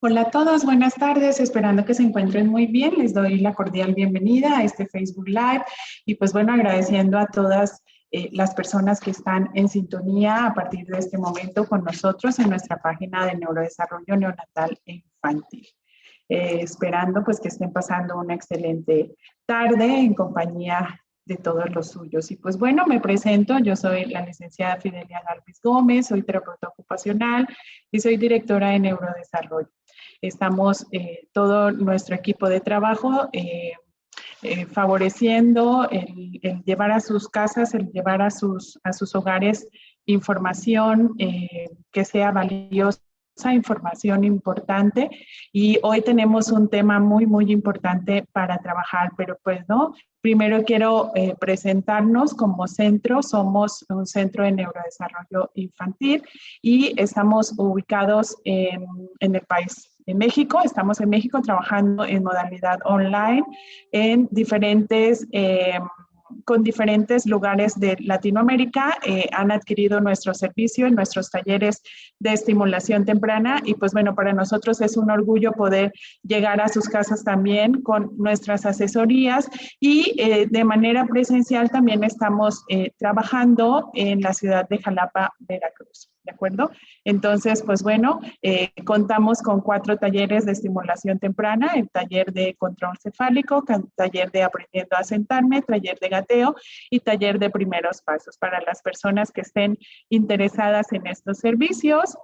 Hola a todos, buenas tardes, esperando que se encuentren muy bien. Les doy la cordial bienvenida a este Facebook Live y pues bueno, agradeciendo a todas las personas que están en sintonía a partir de este momento con nosotros en nuestra página de neurodesarrollo neonatal e infantil. Esperando pues que estén pasando una excelente tarde en compañía de todos los suyos. Y pues bueno, me presento, yo soy la licenciada Fidelia Galvis Gómez, soy terapeuta ocupacional y soy directora de neurodesarrollo. Estamos todo nuestro equipo de trabajo favoreciendo el llevar a sus casas, el llevar a sus hogares información que sea valiosa, información importante, y hoy tenemos un tema muy importante para trabajar, pero pues no, primero quiero presentarnos como centro. Somos un centro de neurodesarrollo infantil y estamos ubicados en el país, en México. Estamos en México trabajando en modalidad online en con diferentes lugares de Latinoamérica. Han adquirido nuestro servicio en nuestros talleres de estimulación temprana y pues bueno, para nosotros es un orgullo poder llegar a sus casas también con nuestras asesorías y de manera presencial también estamos trabajando en la ciudad de Jalapa, Veracruz. ¿De acuerdo? Entonces, pues bueno, contamos con 4 talleres de estimulación temprana: el taller de control cefálico, taller de aprendiendo a sentarme, taller de gateo y taller de primeros pasos. Para las personas que estén interesadas en estos servicios,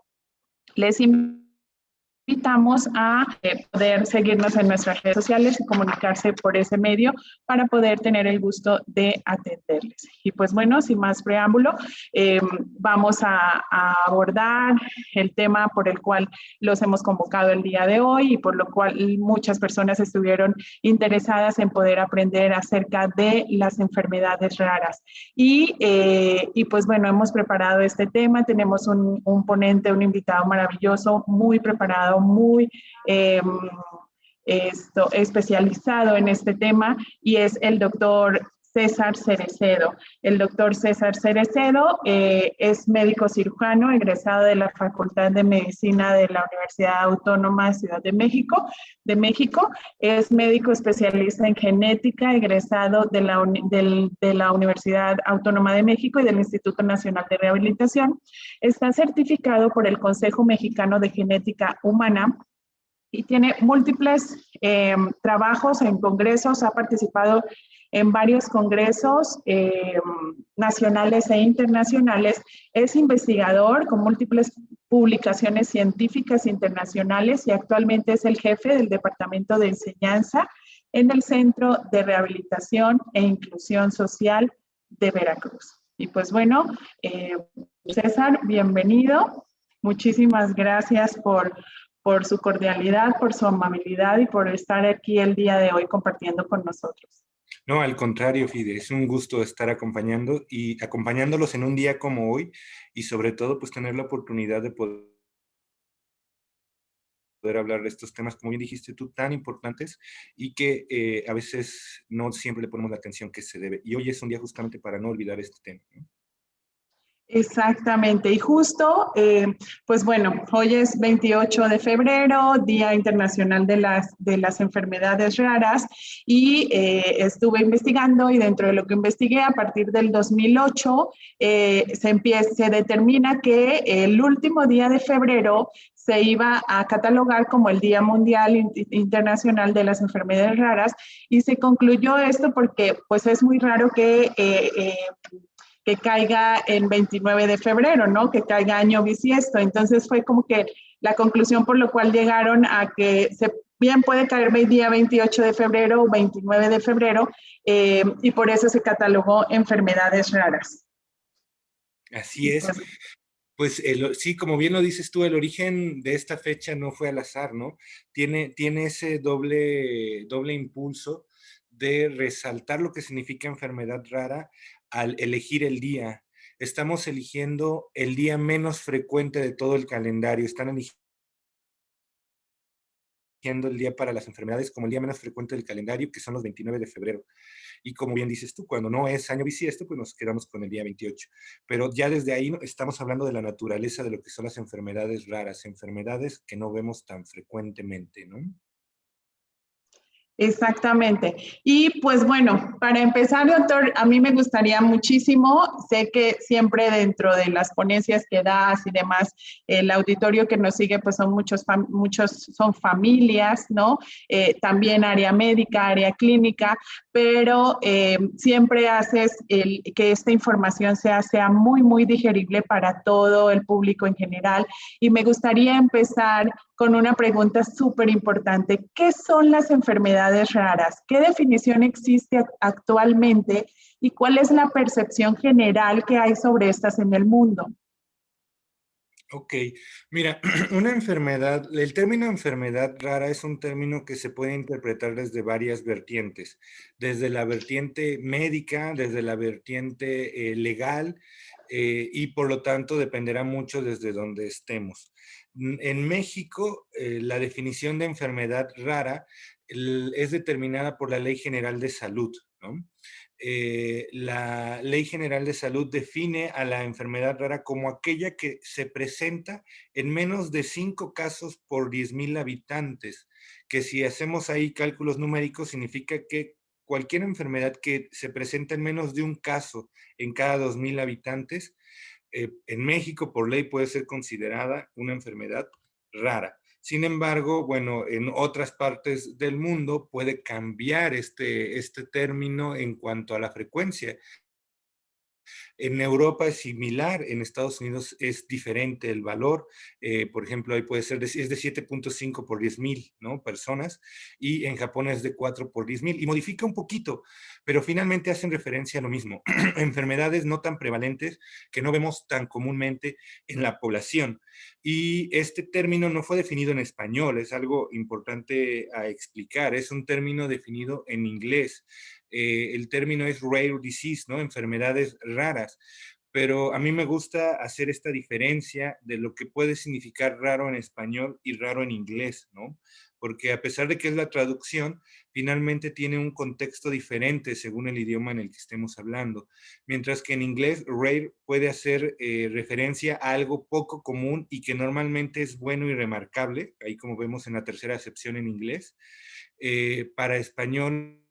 les invitamos a poder seguirnos en nuestras redes sociales y comunicarse por ese medio para poder tener el gusto de atenderles. Y pues bueno, sin más preámbulo, vamos a abordar el tema por el cual los hemos convocado el día de hoy y por lo cual muchas personas estuvieron interesadas en poder aprender acerca de las enfermedades raras. Y pues bueno, hemos preparado este tema. Tenemos un ponente, un invitado maravilloso, muy preparado, muy especializado en este tema, y es el doctor César Cerecedo. El doctor César Cerecedo es médico cirujano, egresado de la Facultad de Medicina de la Universidad Autónoma de Ciudad de México. Es médico especialista en genética, egresado de la Universidad Autónoma de México y del Instituto Nacional de Rehabilitación. Está certificado por el Consejo Mexicano de Genética Humana y tiene múltiples trabajos en congresos. Ha participado en varios congresos nacionales e internacionales. Es investigador con múltiples publicaciones científicas internacionales y actualmente es el jefe del Departamento de Enseñanza en el Centro de Rehabilitación e Inclusión Social de Veracruz. Y pues bueno, César, bienvenido. Muchísimas gracias por su cordialidad, por su amabilidad y por estar aquí el día de hoy compartiendo con nosotros. No, al contrario, Fide, es un gusto estar acompañándolos en un día como hoy, y sobre todo pues tener la oportunidad de poder hablar de estos temas, como bien dijiste tú, tan importantes y que a veces no siempre le ponemos la atención que se debe. Y hoy es un día justamente para no olvidar este tema, ¿no? Exactamente, y justo, pues bueno, hoy es 28 de febrero, Día Internacional de las Enfermedades Raras, y estuve investigando, y dentro de lo que investigué, a partir del 2008, se determina que el último día de febrero se iba a catalogar como el Día Mundial Internacional de las Enfermedades Raras, y se concluyó esto porque pues es muy raro que caiga el 29 de febrero, ¿no? Que caiga año bisiesto. Entonces fue como que la conclusión por lo cual llegaron a que bien puede caer el día 28 de febrero o 29 de febrero, y por eso se catalogó enfermedades raras. Así es. Pues sí, como bien lo dices tú, el origen de esta fecha no fue al azar, ¿no? Tiene ese doble impulso de resaltar lo que significa enfermedad rara al elegir el día. Estamos eligiendo el día menos frecuente de todo el calendario. Están eligiendo eligiendo el día para las enfermedades como el día menos frecuente del calendario, que son los 29 de febrero. Y como bien dices tú, cuando no es año bisiesto, pues nos quedamos con el día 28. Pero ya desde ahí estamos hablando de la naturaleza de lo que son las enfermedades raras, enfermedades que no vemos tan frecuentemente, ¿no? Exactamente. Y pues bueno, para empezar, doctor, a mí me gustaría muchísimo, sé que siempre dentro de las ponencias que das y demás, el auditorio que nos sigue, pues son muchos son familias, ¿no? También área médica, área clínica, pero siempre haces que esta información sea muy digerible para todo el público en general. Y me gustaría empezar con una pregunta súper importante. ¿Qué son las enfermedades raras? ¿Qué definición existe actualmente y cuál es la percepción general que hay sobre estas en el mundo? Ok, mira, una enfermedad, el término enfermedad rara es un término que se puede interpretar desde varias vertientes, desde la vertiente médica, desde la vertiente legal, y por lo tanto dependerá mucho desde donde estemos. En México, la definición de enfermedad rara es determinada por la Ley General de Salud, ¿no? La Ley General de Salud define a la enfermedad rara como aquella que se presenta en menos de 5 casos por 10,000 habitantes, que si hacemos ahí cálculos numéricos significa que cualquier enfermedad que se presenta en menos de un caso en cada 2,000 habitantes, en México por ley puede ser considerada una enfermedad rara. Sin embargo, bueno, en otras partes del mundo puede cambiar este término en cuanto a la frecuencia. En Europa es similar, en Estados Unidos es diferente el valor. Por ejemplo, ahí puede ser, es de 7.5 por 10,000, ¿no? Personas, y en Japón es de 4 por 10,000, y modifica un poquito, pero finalmente hacen referencia a lo mismo. Enfermedades no tan prevalentes que no vemos tan comúnmente en la población. Y este término no fue definido en español, es algo importante a explicar, es un término definido en inglés. El término es rare disease, ¿no? Enfermedades raras. Pero a mí me gusta hacer esta diferencia de lo que puede significar raro en español y raro en inglés, ¿no? Porque a pesar de que es la traducción, finalmente tiene un contexto diferente según el idioma en el que estemos hablando. Mientras que en inglés, rare puede hacer referencia a algo poco común y que normalmente es bueno y remarcable, ahí como vemos en la tercera acepción en inglés. Para español,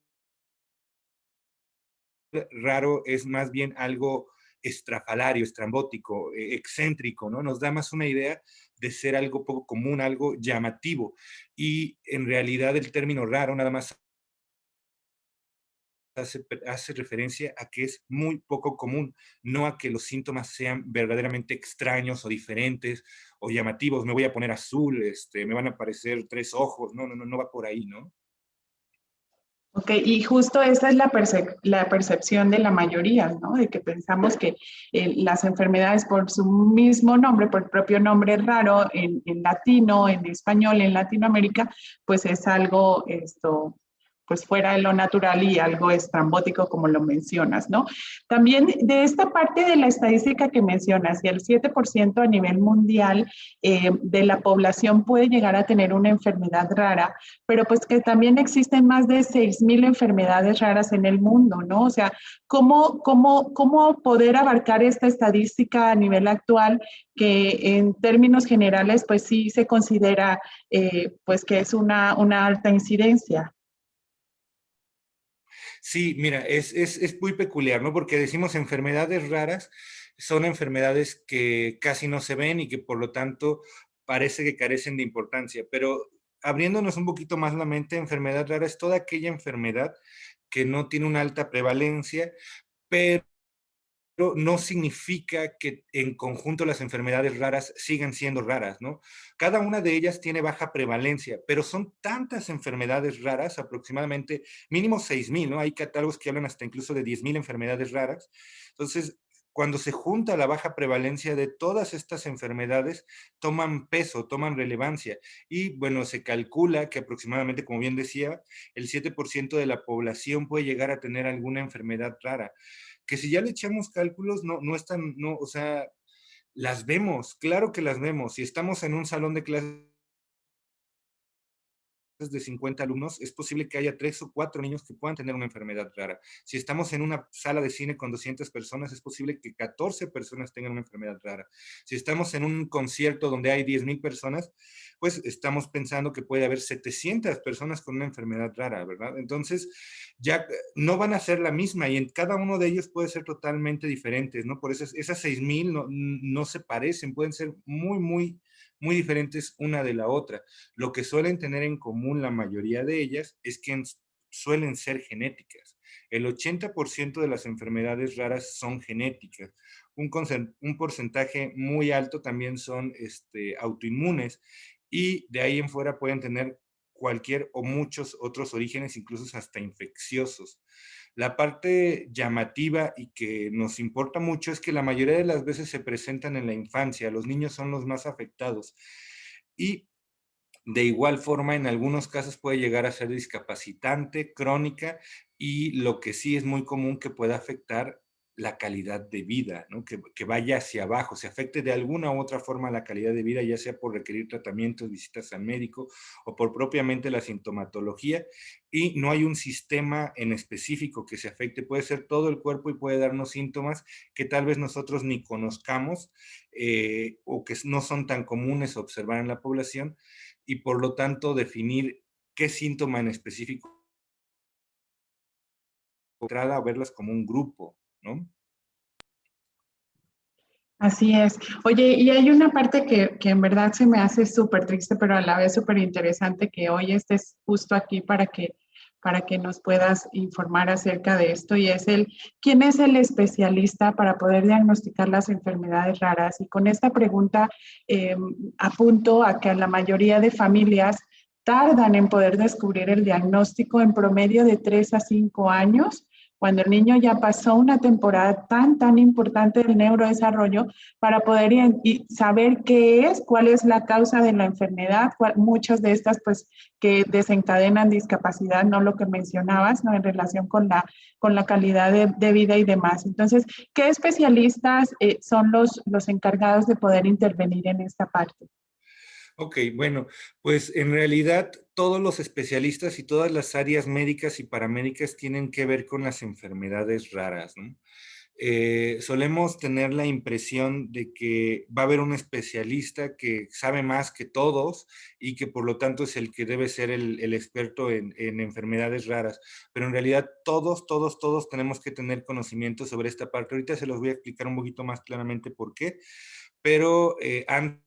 raro es más bien algo estrafalario, estrambótico, excéntrico, ¿no? Nos da más una idea de ser algo poco común, algo llamativo. Y en realidad el término raro nada más hace referencia a que es muy poco común, no a que los síntomas sean verdaderamente extraños o diferentes o llamativos. Me voy a poner azul, me van a aparecer 3 ojos. No, no, no, no va por ahí, ¿no? Ok, y justo esa es la percepción de la mayoría, ¿no? De que pensamos que las enfermedades por su mismo nombre, por el propio nombre raro en latino, en español, en Latinoamérica, pues es algo pues fuera de lo natural y algo estrambótico como lo mencionas, ¿no? También de esta parte de la estadística que mencionas, y el 7% a nivel mundial de la población puede llegar a tener una enfermedad rara, pero pues que también existen más de 6,000 enfermedades raras en el mundo, ¿no? O sea, ¿cómo poder abarcar esta estadística a nivel actual que en términos generales pues sí se considera pues que es una alta incidencia? Sí, mira, es muy peculiar, ¿no? Porque decimos enfermedades raras, son enfermedades que casi no se ven y que por lo tanto parece que carecen de importancia, pero abriéndonos un poquito más la mente, enfermedad rara es toda aquella enfermedad que no tiene una alta prevalencia, pero no significa que en conjunto las enfermedades raras sigan siendo raras, ¿no? Cada una de ellas tiene baja prevalencia, pero son tantas enfermedades raras, aproximadamente mínimo 6,000, ¿no? Hay catálogos que hablan hasta incluso de 10,000 enfermedades raras. Entonces, cuando se junta la baja prevalencia de todas estas enfermedades, toman peso, toman relevancia. Y bueno, se calcula que aproximadamente, como bien decía, el 7% de la población puede llegar a tener alguna enfermedad rara, que si ya le echamos cálculos, no están, no, o sea, las vemos, claro que las vemos. Si estamos en un salón de clases de 50 alumnos, es posible que haya 3 o 4 niños que puedan tener una enfermedad rara. Si estamos en una sala de cine con 200 personas, es posible que 14 personas tengan una enfermedad rara. Si estamos en un concierto donde hay 10,000 personas, pues estamos pensando que puede haber 700 personas con una enfermedad rara, ¿verdad? Entonces, ya no van a ser la misma y en cada uno de ellos puede ser totalmente diferentes, ¿no? Por eso esas 6,000 no se parecen, pueden ser muy diferentes una de la otra. Lo que suelen tener en común la mayoría de ellas es que suelen ser genéticas. El 80% de las enfermedades raras son genéticas. Un porcentaje muy alto también son autoinmunes y de ahí en fuera pueden tener cualquier o muchos otros orígenes, incluso hasta infecciosos. La parte llamativa y que nos importa mucho es que la mayoría de las veces se presentan en la infancia. Los niños son los más afectados. Y de igual forma, en algunos casos puede llegar a ser discapacitante, crónica, y lo que sí es muy común que pueda afectar la calidad de vida, ¿no? Que vaya hacia abajo, se afecte de alguna u otra forma la calidad de vida, ya sea por requerir tratamientos, visitas al médico o por propiamente la sintomatología, y no hay un sistema en específico que se afecte, puede ser todo el cuerpo y puede darnos síntomas que tal vez nosotros ni conozcamos o que no son tan comunes observar en la población, y por lo tanto definir qué síntoma en específico o verlas como un grupo, ¿no? Así es. Oye, y hay una parte que en verdad se me hace súper triste, pero a la vez súper interesante que hoy estés justo aquí para que nos puedas informar acerca de esto, y es ¿quién es el especialista para poder diagnosticar las enfermedades raras? Y con esta pregunta apunto a que la mayoría de familias tardan en poder descubrir el diagnóstico en promedio de 3 a 5 años, cuando el niño ya pasó una temporada tan importante del neurodesarrollo para poder saber qué es, cuál es la causa de la enfermedad, muchas de estas pues que desencadenan discapacidad, no lo que mencionabas, ¿no? En relación con la calidad de vida y demás. Entonces, ¿qué especialistas son los encargados de poder intervenir en esta parte? Ok, bueno, pues en realidad todos los especialistas y todas las áreas médicas y paramédicas tienen que ver con las enfermedades raras, ¿no? Solemos tener la impresión de que va a haber un especialista que sabe más que todos y que por lo tanto es el que debe ser el experto en enfermedades raras, pero en realidad todos tenemos que tener conocimiento sobre esta parte. Ahorita se los voy a explicar un poquito más claramente por qué, pero antes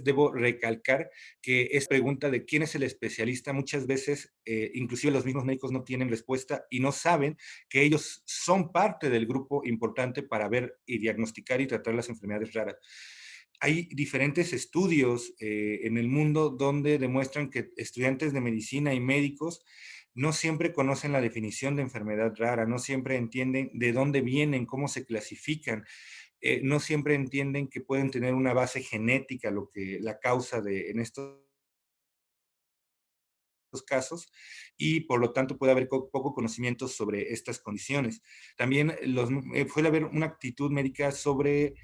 debo recalcar que esa pregunta de quién es el especialista, muchas veces, inclusive los mismos médicos no tienen respuesta y no saben que ellos son parte del grupo importante para ver y diagnosticar y tratar las enfermedades raras. Hay diferentes estudios en el mundo donde demuestran que estudiantes de medicina y médicos no siempre conocen la definición de enfermedad rara, no siempre entienden de dónde vienen, cómo se clasifican, no siempre entienden que pueden tener una base genética, lo que la causa de en estos casos, y por lo tanto puede haber poco conocimiento sobre estas condiciones. También puede haber una actitud médica sobre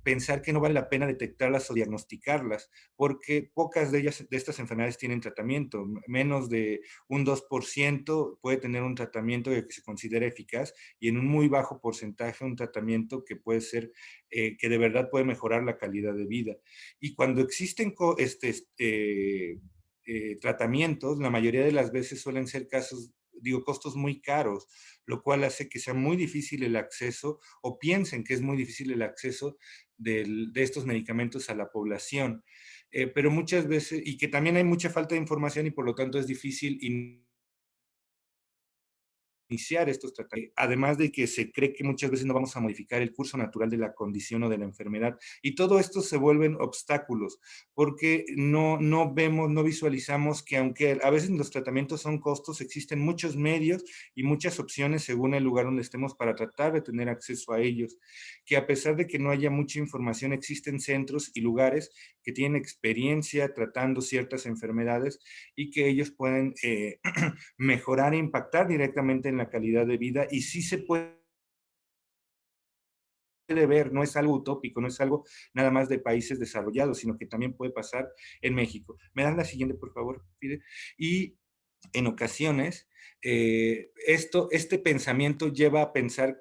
pensar que no vale la pena detectarlas o diagnosticarlas, porque pocas de ellas, de estas enfermedades tienen tratamiento. Menos de un 2% puede tener un tratamiento que se considera eficaz y en un muy bajo porcentaje un tratamiento que puede ser, que de verdad puede mejorar la calidad de vida. Y cuando existen tratamientos, la mayoría de las veces suelen ser costos muy caros, lo cual hace que sea muy difícil el acceso o piensen que es muy difícil el acceso de estos medicamentos a la población. Pero muchas veces, y que también hay mucha falta de información y por lo tanto es difícil iniciar estos tratamientos, además de que se cree que muchas veces no vamos a modificar el curso natural de la condición o de la enfermedad, y todo esto se vuelven obstáculos, porque no vemos, no visualizamos que aunque a veces los tratamientos son costos, existen muchos medios y muchas opciones según el lugar donde estemos para tratar de tener acceso a ellos, que a pesar de que no haya mucha información, existen centros y lugares que tienen experiencia tratando ciertas enfermedades y que ellos pueden mejorar e impactar directamente en la calidad de vida y sí se puede ver, no es algo utópico, no es algo nada más de países desarrollados, sino que también puede pasar en México. ¿Me das la siguiente, por favor, Fide? Y en ocasiones, este pensamiento lleva a pensar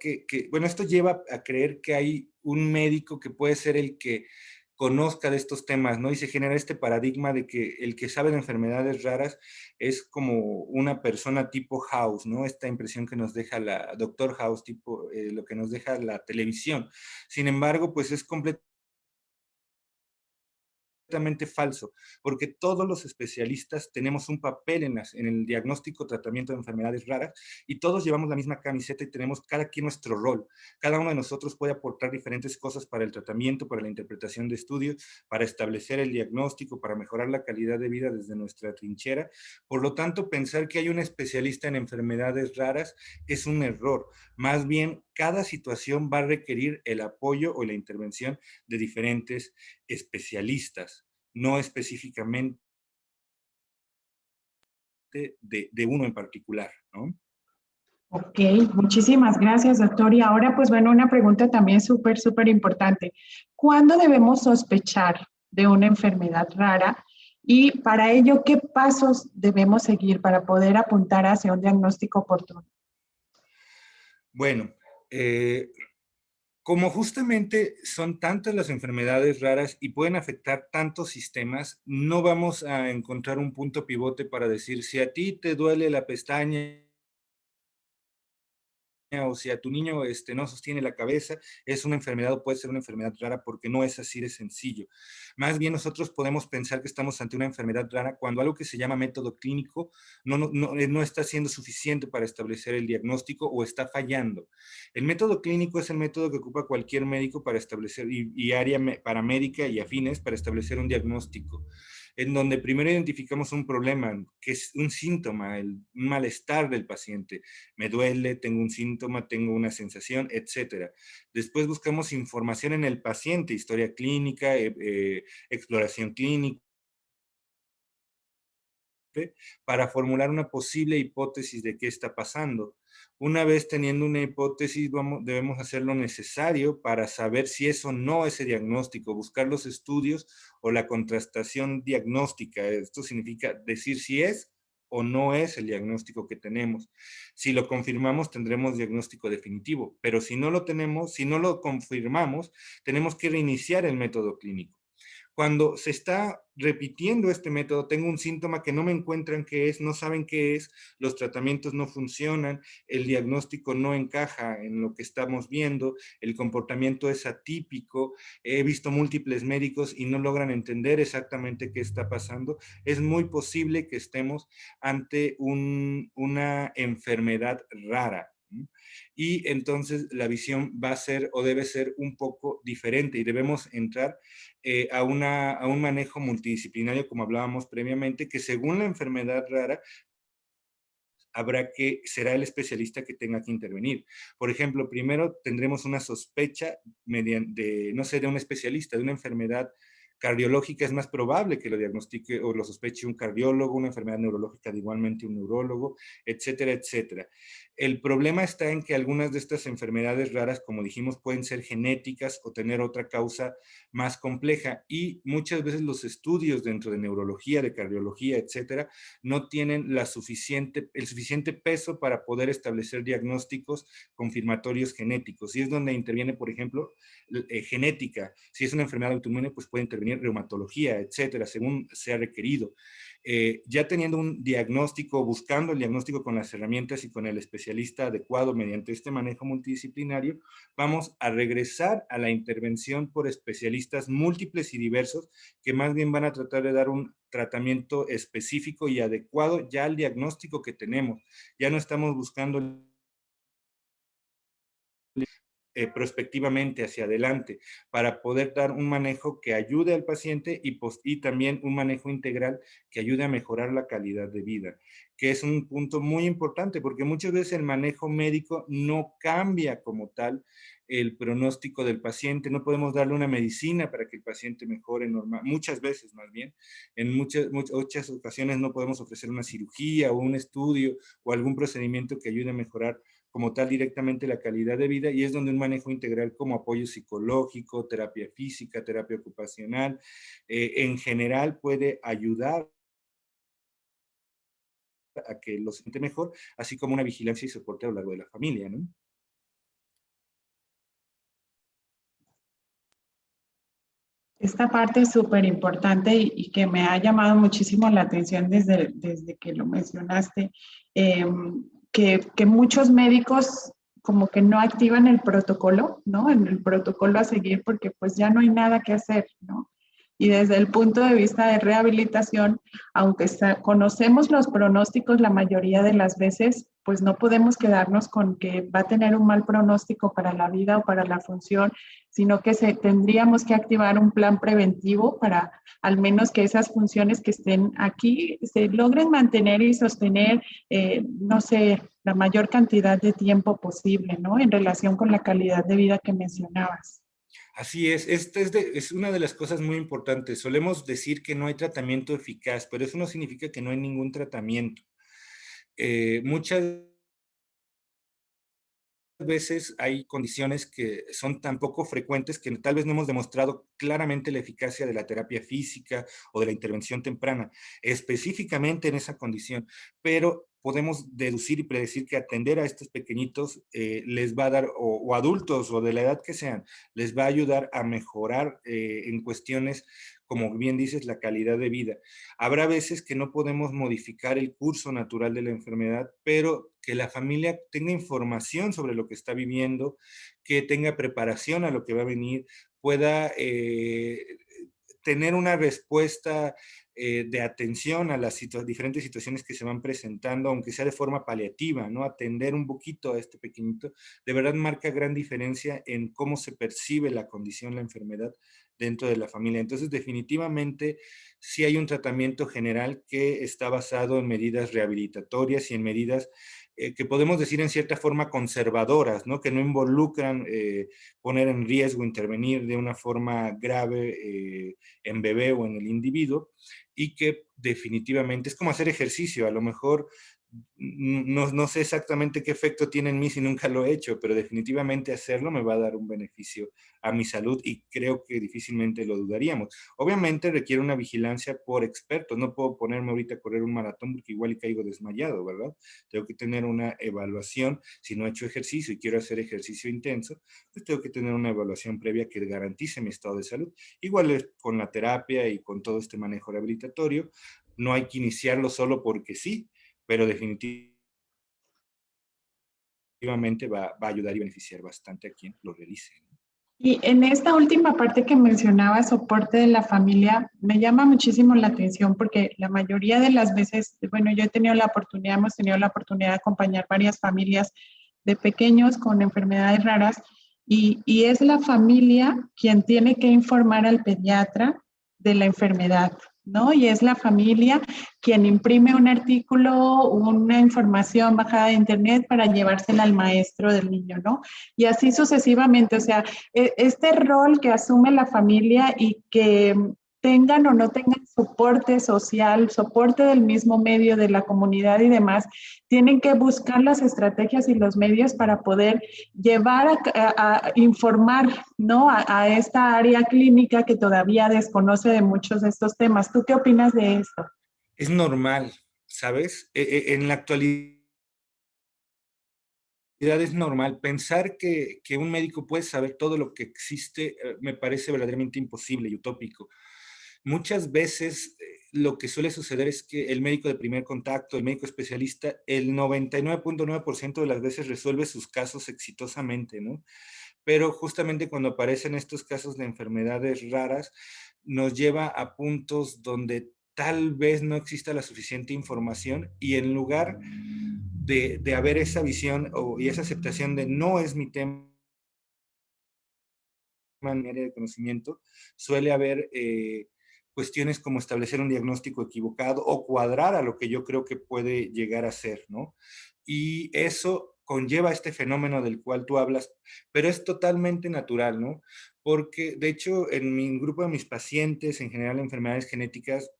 bueno, esto lleva a creer que hay un médico que puede ser el que conozca de estos temas, ¿no? Y se genera este paradigma de que el que sabe de enfermedades raras es como una persona tipo House, ¿no? Esta impresión que nos deja la Doctor House, tipo lo que nos deja la televisión. Sin embargo, pues es completamente falso, porque todos los especialistas tenemos un papel en el diagnóstico, tratamiento de enfermedades raras, y todos llevamos la misma camiseta y tenemos cada quien nuestro rol. Cada uno de nosotros puede aportar diferentes cosas para el tratamiento, para la interpretación de estudios, para establecer el diagnóstico, para mejorar la calidad de vida desde nuestra trinchera. Por lo tanto, pensar que hay un especialista en enfermedades raras es un error. Más bien, cada situación va a requerir el apoyo o la intervención de diferentes especialistas, no específicamente de uno en particular, ¿no? Ok, muchísimas gracias, doctor. Y ahora, pues bueno, una pregunta también súper importante. ¿Cuándo debemos sospechar de una enfermedad rara? Y para ello, ¿qué pasos debemos seguir para poder apuntar hacia un diagnóstico oportuno? Bueno, como justamente son tantas las enfermedades raras y pueden afectar tantos sistemas, no vamos a encontrar un punto pivote para decir si a ti te duele la pestaña o si a tu niño no sostiene la cabeza, es una enfermedad o puede ser una enfermedad rara, porque no es así de sencillo. Más bien nosotros podemos pensar que estamos ante una enfermedad rara cuando algo que se llama método clínico no está siendo suficiente para establecer el diagnóstico o está fallando. El método clínico es el método que ocupa cualquier médico para establecer, y área paramédica y afines, para establecer un diagnóstico, en donde primero identificamos un problema, que es un síntoma, un malestar del paciente. Me duele, tengo un síntoma, tengo una sensación, etcétera. Después buscamos información en el paciente, historia clínica, exploración clínica, para formular una posible hipótesis de qué está pasando. Una vez teniendo una hipótesis, debemos hacer lo necesario para saber si es o no ese diagnóstico, buscar los estudios o la contrastación diagnóstica. Esto significa decir si es o no es el diagnóstico que tenemos. Si lo confirmamos, tendremos diagnóstico definitivo, pero si no lo tenemos, si no lo confirmamos, tenemos que reiniciar el método clínico. Cuando se está repitiendo este método, tengo un síntoma que no me encuentran qué es, no saben qué es, los tratamientos no funcionan, el diagnóstico no encaja en lo que estamos viendo, el comportamiento es atípico, he visto múltiples médicos y no logran entender exactamente qué está pasando, es muy posible que estemos ante una enfermedad rara. Y entonces la visión va a ser o debe ser un poco diferente y debemos entrar a un manejo multidisciplinario, como hablábamos previamente, que según la enfermedad rara, será el especialista que tenga que intervenir. Por ejemplo, primero tendremos una sospecha mediante, no sé, de un especialista, de una enfermedad cardiológica. Es más probable que lo diagnostique o lo sospeche un cardiólogo, una enfermedad neurológica igualmente un neurólogo, etcétera, etcétera. El problema está en que algunas de estas enfermedades raras, como dijimos, pueden ser genéticas o tener otra causa más compleja, y muchas veces los estudios dentro de neurología, de cardiología, etcétera, no tienen el suficiente peso para poder establecer diagnósticos confirmatorios genéticos. Y es donde interviene, por ejemplo, genética. Si es una enfermedad autoinmune, pues puede intervenir reumatología, etcétera, según sea requerido. Ya teniendo un diagnóstico, buscando el diagnóstico con las herramientas y con el especialista adecuado mediante este manejo multidisciplinario, vamos a regresar a la intervención por especialistas múltiples y diversos, que más bien van a tratar de dar un tratamiento específico y adecuado ya al diagnóstico que tenemos. Ya no estamos buscando prospectivamente hacia adelante, para poder dar un manejo que ayude al paciente y también un manejo integral que ayude a mejorar la calidad de vida, que es un punto muy importante, porque muchas veces el manejo médico no cambia como tal el pronóstico del paciente. No podemos darle una medicina para que el paciente mejore normal, muchas veces más bien. En muchas ocasiones no podemos ofrecer una cirugía o un estudio o algún procedimiento que ayude a mejorar como tal directamente la calidad de vida, y es donde un manejo integral como apoyo psicológico, terapia física, terapia ocupacional, en general puede ayudar a que lo siente mejor, así como una vigilancia y soporte a lo largo de la familia, ¿no? Esta parte es súper importante y que me ha llamado muchísimo la atención desde que lo mencionaste, eh, que muchos médicos como que no activan el protocolo, ¿no? En el protocolo a seguir porque pues ya no hay nada que hacer, ¿no? Y desde el punto de vista de rehabilitación, aunque conocemos los pronósticos la mayoría de las veces, pues no podemos quedarnos con que va a tener un mal pronóstico para la vida o para la función, sino que tendríamos que activar un plan preventivo para al menos que esas funciones que estén aquí se logren mantener y sostener, no sé, la mayor cantidad de tiempo posible, ¿no? En relación con la calidad de vida que mencionabas. Así es, es una de las cosas muy importantes. Solemos decir que no hay tratamiento eficaz, pero eso no significa que no hay ningún tratamiento. Muchas veces hay condiciones que son tan poco frecuentes que tal vez no hemos demostrado claramente la eficacia de la terapia física o de la intervención temprana, específicamente en esa condición, pero podemos deducir y predecir que atender a estos pequeñitos les va a dar, o adultos o de la edad que sean, les va a ayudar a mejorar en cuestiones, como bien dices, la calidad de vida. Habrá veces que no podemos modificar el curso natural de la enfermedad, pero que la familia tenga información sobre lo que está viviendo, que tenga preparación a lo que va a venir, pueda tener una respuesta de atención a las diferentes situaciones que se van presentando, aunque sea de forma paliativa, ¿no? Atender un poquito a este pequeñito, de verdad marca gran diferencia en cómo se percibe la condición, la enfermedad dentro de la familia. Entonces, definitivamente, sí hay un tratamiento general que está basado en medidas rehabilitatorias y en medidas que podemos decir en cierta forma conservadoras, ¿no? Que no involucran poner en riesgo, intervenir de una forma grave en bebé o en el individuo, y que definitivamente es como hacer ejercicio. A lo mejor no sé exactamente qué efecto tiene en mí si nunca lo he hecho, pero definitivamente hacerlo me va a dar un beneficio a mi salud y creo que difícilmente lo dudaríamos. Obviamente requiere una vigilancia por expertos. No puedo ponerme ahorita a correr un maratón porque igual y caigo desmayado, ¿verdad? Tengo que tener una evaluación. Si no he hecho ejercicio y quiero hacer ejercicio intenso, pues tengo que tener una evaluación previa que garantice mi estado de salud. Igual es con la terapia y con todo este manejo rehabilitatorio. No hay que iniciarlo solo porque sí, pero definitivamente va a ayudar y beneficiar bastante a quien lo realice, ¿no? Y en esta última parte que mencionaba, soporte de la familia, me llama muchísimo la atención porque la mayoría de las veces, bueno, yo he tenido la oportunidad, hemos tenido la oportunidad de acompañar varias familias de pequeños con enfermedades raras y es la familia quien tiene que informar al pediatra de la enfermedad, ¿no? Y es la familia quien imprime un artículo, una información bajada de internet para llevársela al maestro del niño, ¿no? Y así sucesivamente, o sea, este rol que asume la familia y que tengan o no tengan soporte social, soporte del mismo medio, de la comunidad y demás, tienen que buscar las estrategias y los medios para poder llevar a informar, ¿no? A esta área clínica que todavía desconoce de muchos de estos temas. ¿Tú qué opinas de esto? Es normal, ¿sabes? En la actualidad es normal. Pensar que un médico puede saber todo lo que existe me parece verdaderamente imposible y utópico. Muchas veces lo que suele suceder es que el médico de primer contacto, el médico especialista, el 99.9% de las veces resuelve sus casos exitosamente, ¿no? Pero justamente cuando aparecen estos casos de enfermedades raras, nos lleva a puntos donde tal vez no exista la suficiente información y en lugar de haber esa visión y esa aceptación de no es mi tema en mi área de conocimiento, suele haber cuestiones como establecer un diagnóstico equivocado o cuadrar a lo que yo creo que puede llegar a ser, ¿no? Y eso conlleva este fenómeno del cual tú hablas, pero es totalmente natural, ¿no? Porque, de hecho, en mi grupo de mis pacientes, en general enfermedades genéticas,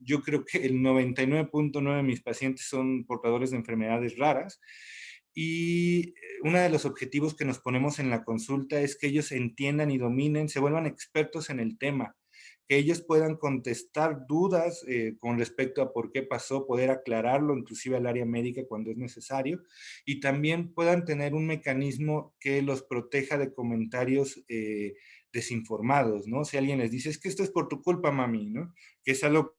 yo creo que el 99.9 de mis pacientes son portadores de enfermedades raras y uno de los objetivos que nos ponemos en la consulta es que ellos entiendan y dominen, se vuelvan expertos en el tema, que ellos puedan contestar dudas con respecto a por qué pasó, poder aclararlo inclusive al área médica cuando es necesario, y también puedan tener un mecanismo que los proteja de comentarios desinformados, ¿no? Si alguien les dice, es que esto es por tu culpa, mami, ¿no? Que es algo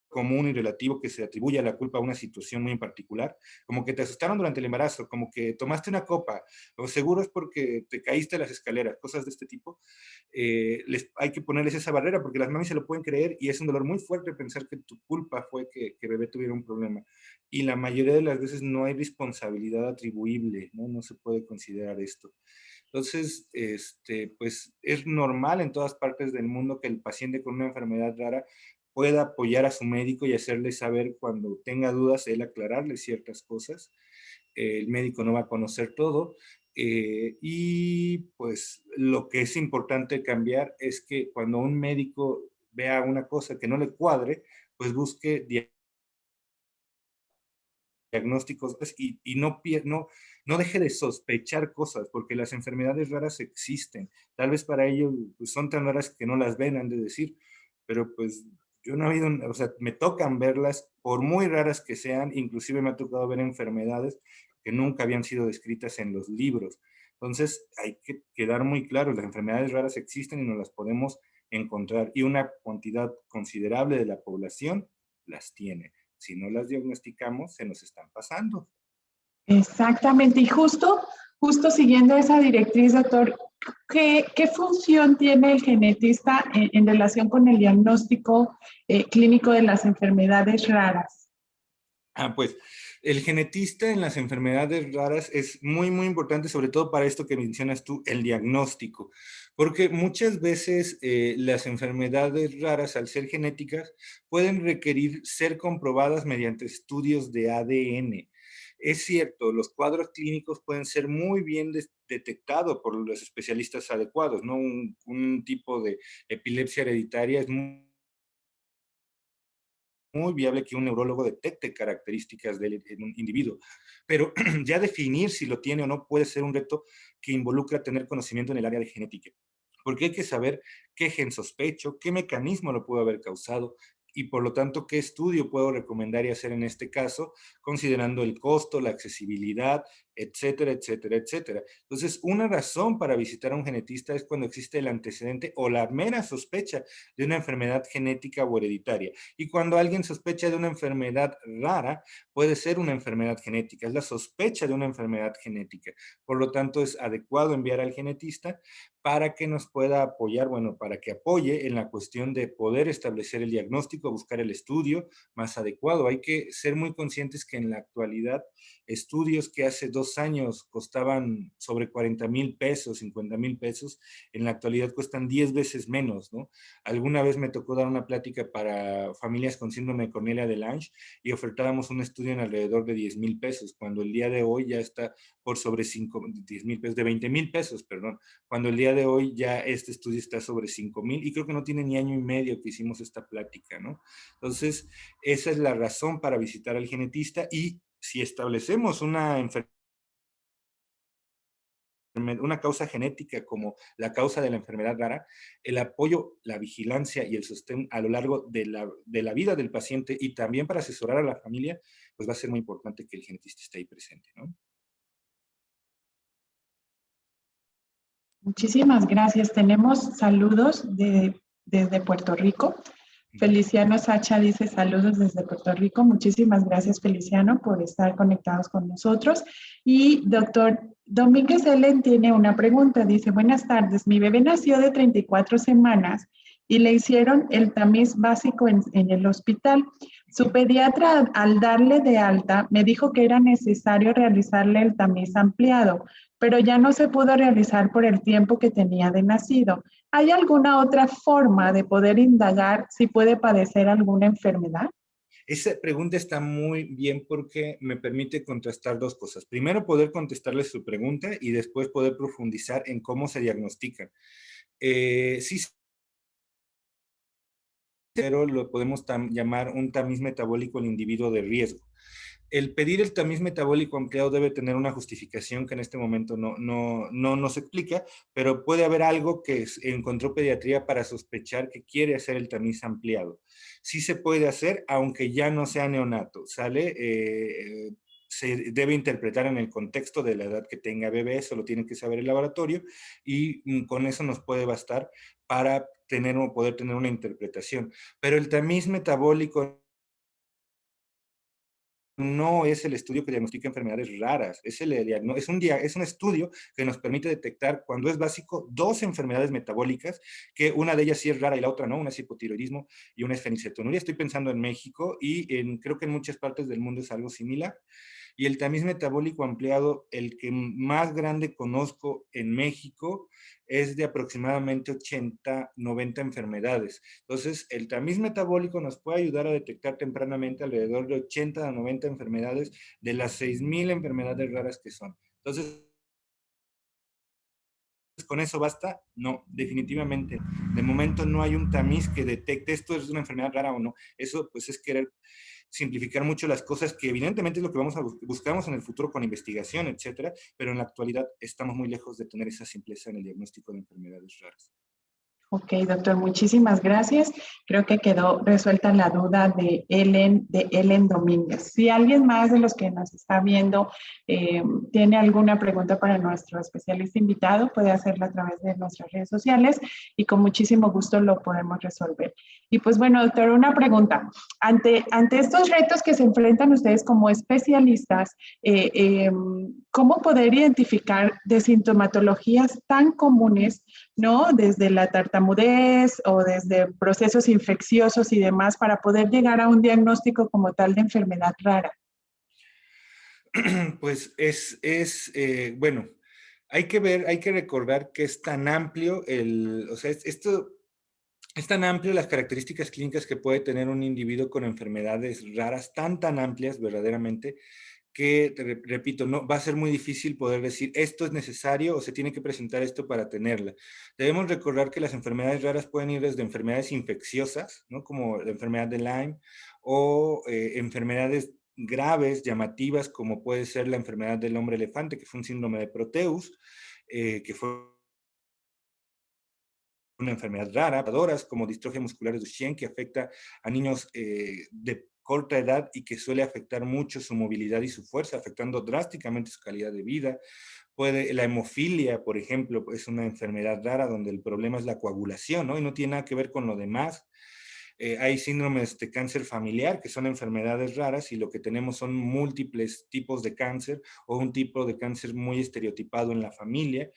común y relativo que se atribuye a la culpa a una situación muy en particular, como que te asustaron durante el embarazo, como que tomaste una copa, o seguro es porque te caíste las escaleras, cosas de este tipo, hay que ponerles esa barrera porque las mamis se lo pueden creer y es un dolor muy fuerte pensar que tu culpa fue que bebé tuviera un problema. Y la mayoría de las veces no hay responsabilidad atribuible, ¿no? No se puede considerar esto. Entonces, pues es normal en todas partes del mundo que el paciente con una enfermedad rara pueda apoyar a su médico y hacerle saber cuando tenga dudas, él aclararle ciertas cosas. El médico no va a conocer todo. Y pues lo que es importante cambiar es que cuando un médico vea una cosa que no le cuadre, pues busque diagnósticos y no deje de sospechar cosas, porque las enfermedades raras existen. Tal vez para ellos pues, son tan raras que no las ven, han de decir, pero pues yo no he habido, o sea, me tocan verlas, por muy raras que sean, inclusive me ha tocado ver enfermedades que nunca habían sido descritas en los libros. Entonces hay que quedar muy claro, las enfermedades raras existen y nos las podemos encontrar y una cantidad considerable de la población las tiene. Si no las diagnosticamos, se nos están pasando. Exactamente, y justo siguiendo esa directriz, doctor, ¿qué función tiene el genetista en relación con el diagnóstico clínico de las enfermedades raras? Pues el genetista en las enfermedades raras es muy, muy importante, sobre todo para esto que mencionas tú, el diagnóstico, porque muchas veces las enfermedades raras, al ser genéticas, pueden requerir ser comprobadas mediante estudios de ADN. Es cierto, los cuadros clínicos pueden ser muy bien detectados por los especialistas adecuados, ¿no? Un tipo de epilepsia hereditaria es muy viable que un neurólogo detecte características del en un individuo, pero ya definir si lo tiene o no puede ser un reto que involucra tener conocimiento en el área de genética, porque hay que saber qué gen sospecho, qué mecanismo lo pudo haber causado y por lo tanto qué estudio puedo recomendar y hacer en este caso, considerando el costo, la accesibilidad, etcétera, etcétera, etcétera. Entonces, una razón para visitar a un genetista es cuando existe el antecedente o la mera sospecha de una enfermedad genética o hereditaria. Y cuando alguien sospecha de una enfermedad rara, puede ser una enfermedad genética, es la sospecha de una enfermedad genética. Por lo tanto, es adecuado enviar al genetista para que nos pueda apoyar, bueno, para que apoye en la cuestión de poder establecer el diagnóstico, buscar el estudio más adecuado. Hay que ser muy conscientes que en la actualidad estudios que hace 2 años costaban sobre 40,000 pesos, 50,000 pesos, en la actualidad cuestan 10 veces menos, ¿no? Alguna vez me tocó dar una plática para familias con síndrome de Cornelia de Lange y ofertábamos un estudio en alrededor de 10,000 pesos, cuando el día de hoy ya está por sobre 10,000 pesos, de 20,000 pesos, perdón, cuando el día de hoy ya este estudio está sobre 5,000 y creo que no tiene ni año y medio que hicimos esta plática, ¿no? Entonces, esa es la razón para visitar al genetista y si establecemos una causa genética como la causa de la enfermedad rara, el apoyo, la vigilancia y el sostén a lo largo de la vida del paciente y también para asesorar a la familia, pues va a ser muy importante que el genetista esté ahí presente, ¿no? Muchísimas gracias. Tenemos saludos desde Puerto Rico. Feliciano Sacha dice saludos desde Puerto Rico. Muchísimas gracias, Feliciano, por estar conectados con nosotros. Y doctor Domínguez Ellen tiene una pregunta. Dice, buenas tardes. Mi bebé nació de 34 semanas y le hicieron el tamiz básico en el hospital. Su pediatra, al darle de alta, me dijo que era necesario realizarle el tamiz ampliado, pero ya no se pudo realizar por el tiempo que tenía de nacido. ¿Hay alguna otra forma de poder indagar si puede padecer alguna enfermedad? Esa pregunta está muy bien porque me permite contrastar dos cosas. Primero, poder contestarle su pregunta y después poder profundizar en cómo se diagnostican. Sí, pero lo podemos llamar un tamiz metabólico al individuo de riesgo. El pedir el tamiz metabólico ampliado debe tener una justificación que en este momento no nos explica, pero puede haber algo que encontró pediatría para sospechar que quiere hacer el tamiz ampliado. Sí se puede hacer, aunque ya no sea neonato, ¿sale? Se debe interpretar en el contexto de la edad que tenga bebé, eso lo tiene que saber el laboratorio, y con eso nos puede bastar para tener o poder tener una interpretación. Pero el tamiz metabólico no es el estudio que diagnostica enfermedades raras, es un estudio que nos permite detectar, cuando es básico, dos enfermedades metabólicas, que una de ellas sí es rara y la otra no, una es hipotiroidismo y una es fenilcetonuria. Estoy pensando en México y creo que en muchas partes del mundo es algo similar. Y el tamiz metabólico ampliado, el que más grande conozco en México, es de aproximadamente 80, 90 enfermedades. Entonces, el tamiz metabólico nos puede ayudar a detectar tempranamente alrededor de 80 a 90 enfermedades de las 6,000 enfermedades raras que son. Entonces, ¿con eso basta? No, definitivamente. De momento no hay un tamiz que detecte esto es una enfermedad rara o no. Eso pues es querer simplificar mucho las cosas, que evidentemente es lo que vamos a buscamos en el futuro con investigación, etcétera, pero en la actualidad estamos muy lejos de tener esa simpleza en el diagnóstico de enfermedades raras. Ok, doctor, muchísimas gracias. Creo que quedó resuelta la duda de Ellen Domínguez. Si alguien más de los que nos está viendo tiene alguna pregunta para nuestro especialista invitado, puede hacerla a través de nuestras redes sociales y con muchísimo gusto lo podemos resolver. Y pues bueno, doctor, una pregunta. Ante estos retos que se enfrentan ustedes como especialistas, ¿cómo poder identificar de sintomatologías tan comunes, ¿no? Desde la tartamudez o desde procesos infecciosos y demás para poder llegar a un diagnóstico como tal de enfermedad rara? Pues bueno, hay que recordar que es tan amplio o sea, esto es tan amplio las características clínicas que puede tener un individuo con enfermedades raras, tan amplias verdaderamente, que, repito, no, va a ser muy difícil poder decir esto es necesario o se tiene que presentar esto para tenerla. Debemos recordar que las enfermedades raras pueden ir desde enfermedades infecciosas, ¿no? Como la enfermedad de Lyme, o enfermedades graves, llamativas, como puede ser la enfermedad del hombre elefante, que fue un síndrome de Proteus, que fue una enfermedad rara, como distrofia muscular de Duchenne, que afecta a niños de corta edad y que suele afectar mucho su movilidad y su fuerza, afectando drásticamente su calidad de vida. La hemofilia, por ejemplo, es una enfermedad rara donde el problema es la coagulación, ¿no? Y no tiene nada que ver con lo demás. Hay síndromes de cáncer familiar, que son enfermedades raras, y lo que tenemos son múltiples tipos de cáncer o un tipo de cáncer muy estereotipado en la familia,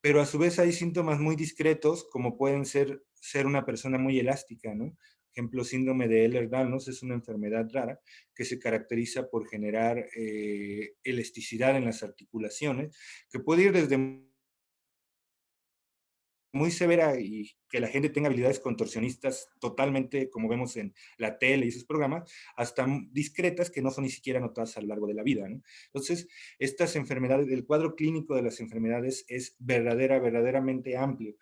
pero a su vez hay síntomas muy discretos, como pueden ser una persona muy elástica, ¿no? Ejemplo, síndrome de Ehlers-Danlos es una enfermedad rara que se caracteriza por generar elasticidad en las articulaciones, que puede ir desde muy severa y que la gente tenga habilidades contorsionistas totalmente, como vemos en la tele y esos programas, hasta discretas que no son ni siquiera notadas a lo largo de la vida, ¿no? Entonces, estas enfermedades, el cuadro clínico de las enfermedades es verdaderamente amplio.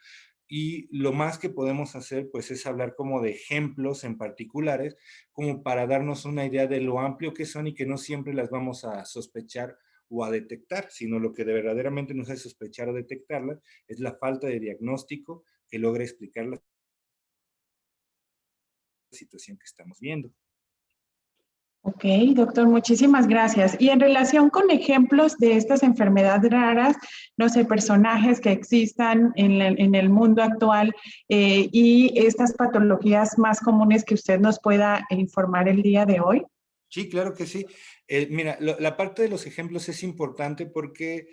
Y lo más que podemos hacer, pues, es hablar como de ejemplos en particulares, como para darnos una idea de lo amplio que son y que no siempre las vamos a sospechar o a detectar, sino lo que de verdaderamente nos hace sospechar o detectarlas es la falta de diagnóstico que logra explicar la situación que estamos viendo. Ok, doctor, muchísimas gracias. Y en relación con ejemplos de estas enfermedades raras, no sé, personajes que existan en el mundo actual y estas patologías más comunes que usted nos pueda informar el día de hoy. Sí, claro que sí. Mira, la parte de los ejemplos es importante porque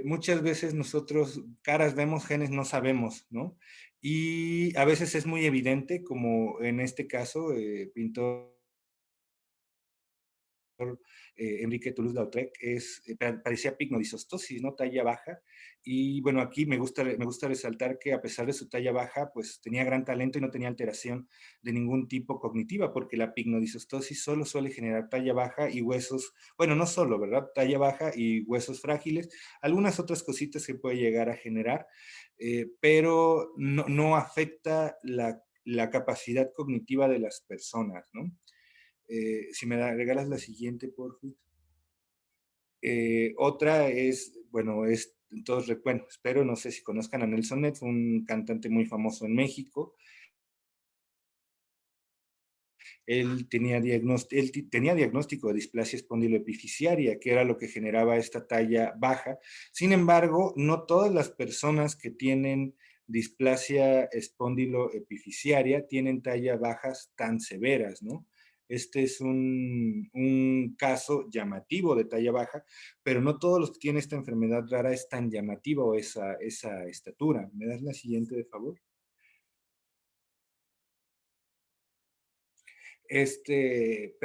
muchas veces nosotros caras vemos, genes no sabemos, ¿no? Y a veces es muy evidente, como en este caso, pintó Enrique Toulouse-Lautrec, parecía pigmodisoctosis, ¿no? Talla baja. Y bueno, aquí me gusta resaltar que a pesar de su talla baja, pues tenía gran talento y no tenía alteración de ningún tipo cognitiva, porque la pigmodisoctosis solo suele generar talla baja y huesos, bueno, no solo, ¿verdad? Talla baja y huesos frágiles, algunas otras cositas que puede llegar a generar, pero no afecta la capacidad cognitiva de las personas, ¿no? Si me regalas la siguiente, por favor. Otra es, bueno, bueno, espero, no sé si conozcan a Nelson Ned, fue un cantante muy famoso en México. Él tenía diagnóstico de displasia espondiloepificiaria, que era lo que generaba esta talla baja. Sin embargo, no todas las personas que tienen displasia espondiloepificiaria tienen tallas bajas tan severas, ¿no? Este es un caso llamativo de talla baja, pero no todos los que tienen esta enfermedad rara es tan llamativo esa estatura. ¿Me das la siguiente, de favor? Este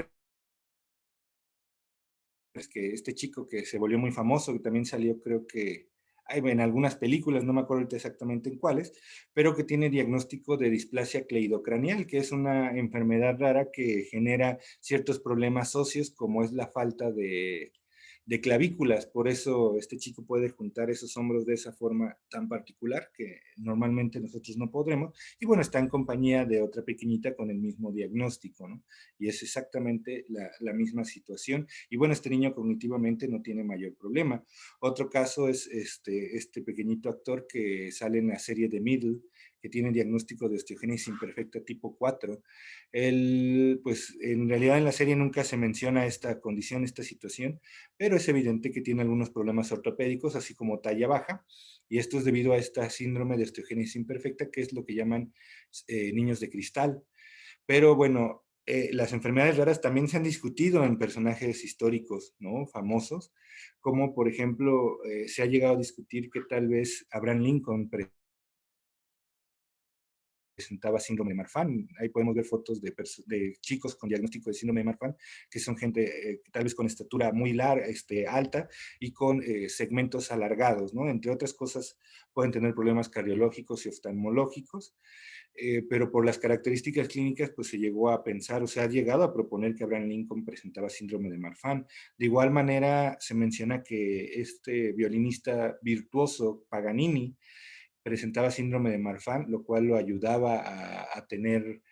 es que este chico que se volvió muy famoso, que también salió, creo que en algunas películas, no me acuerdo exactamente en cuáles, pero que tiene diagnóstico de displasia cleidocranial, que es una enfermedad rara que genera ciertos problemas óseos, como es la falta de clavículas. Por eso este chico puede juntar esos hombros de esa forma tan particular que normalmente nosotros no podremos. Y bueno, está en compañía de otra pequeñita con el mismo diagnóstico, ¿no? Y es exactamente la misma situación. Y bueno, este niño cognitivamente no tiene mayor problema. Otro caso es este pequeñito actor que sale en la serie de Middle, que tiene diagnóstico de osteogénesis imperfecta tipo 4. Él, pues en realidad en la serie nunca se menciona esta condición, esta situación, pero es evidente que tiene algunos problemas ortopédicos, así como talla baja, y esto es debido a esta síndrome de osteogénesis imperfecta, que es lo que llaman niños de cristal. Pero bueno, las enfermedades raras también se han discutido en personajes históricos, ¿no? Famosos, como por ejemplo, se ha llegado a discutir que tal vez Abraham Lincoln presentaba síndrome de Marfan. Ahí podemos ver fotos de chicos con diagnóstico de síndrome de Marfan, que son gente tal vez con estatura muy larga, alta y con segmentos alargados, ¿no? Entre otras cosas, pueden tener problemas cardiológicos y oftalmológicos, pero por las características clínicas, pues se llegó a pensar, o sea, ha llegado a proponer que Abraham Lincoln presentaba síndrome de Marfan. De igual manera, se menciona que este violinista virtuoso, Paganini, presentaba síndrome de Marfan, lo cual lo ayudaba a tener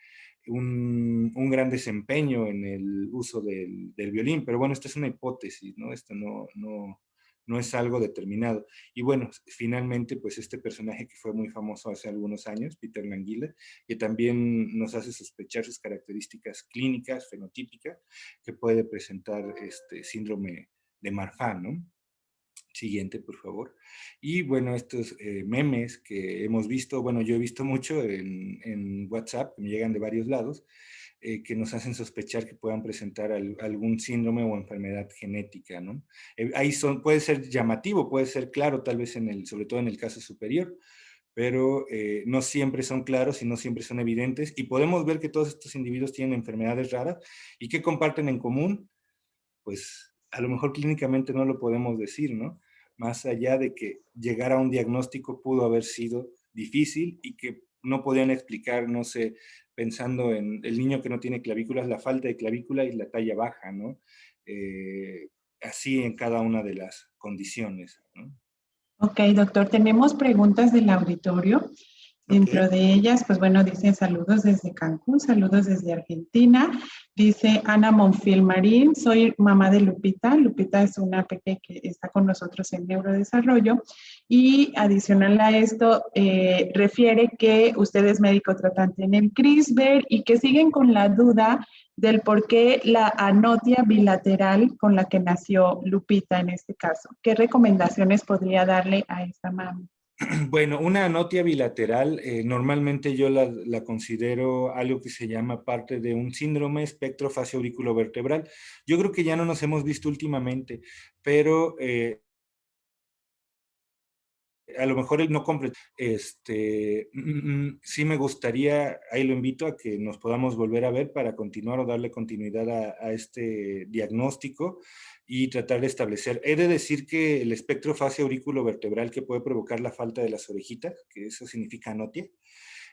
un gran desempeño en el uso del violín. Pero bueno, esta es una hipótesis, ¿no? Esto no es algo determinado. Y bueno, finalmente, pues este personaje que fue muy famoso hace algunos años, Peter Languila, que también nos hace sospechar sus características clínicas, fenotípicas, que puede presentar este síndrome de Marfan, ¿no? Siguiente, por favor. Y bueno, estos memes que hemos visto, bueno, yo he visto mucho en WhatsApp, que me llegan de varios lados, que nos hacen sospechar que puedan presentar algún síndrome o enfermedad genética, ¿no? Ahí puede ser llamativo, puede ser claro, tal vez sobre todo en el caso superior, pero no siempre son claros y no siempre son evidentes. Y podemos ver que todos estos individuos tienen enfermedades raras y que comparten en común, pues a lo mejor clínicamente no lo podemos decir, ¿no? Más allá de que llegar a un diagnóstico pudo haber sido difícil y que no podían explicar, no sé, pensando en el niño que no tiene clavículas, la falta de clavícula y la talla baja, ¿no? Así en cada una de las condiciones, ¿no? Ok, doctor, tenemos preguntas del auditorio. Ok. Dentro de ellas, pues bueno, dice saludos desde Cancún, saludos desde Argentina. Dice Ana Monfiel Marín, soy mamá de Lupita. Lupita es una pequeña que está con nosotros en neurodesarrollo. Y adicional a esto, refiere que usted es médico tratante en el CRISPR y que siguen con la duda del por qué la anotia bilateral con la que nació Lupita en este caso. ¿Qué recomendaciones podría darle a esta mami? Bueno, una anotia bilateral, normalmente yo la considero algo que se llama parte de un síndrome espectrofacio-auriculovertebral. Yo creo que ya no nos hemos visto últimamente, pero a lo mejor él no completo. Sí me gustaría, ahí lo invito a que nos podamos volver a ver para continuar o darle continuidad a este diagnóstico y tratar de establecer. He de decir que el espectro facio-auriculovertebral que puede provocar la falta de las orejitas, que eso significa anotia,